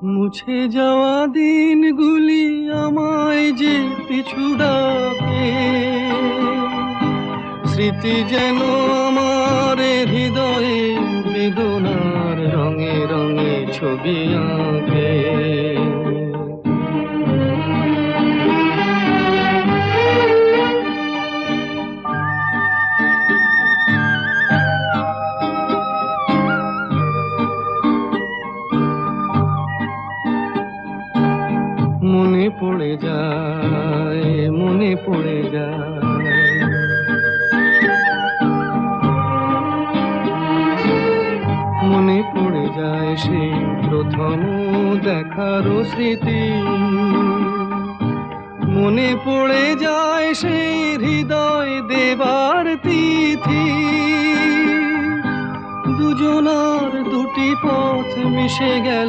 মুছে যাওয়া দিনগুলি আমায় যে পিছু ডাকে, স্মৃতি যেন আমার হৃদয়ে বেদনার রঙে রঙে ছবি আঁকে। মনে পড়ে যায়, মনে পড়ে যায়, মনে পড়ে যায় সেই প্রথম দেখার স্মৃতি। মনে পড়ে যায় সেই হৃদয় দেবার তিথি। দুজনার দুটি পথ মিশে গেল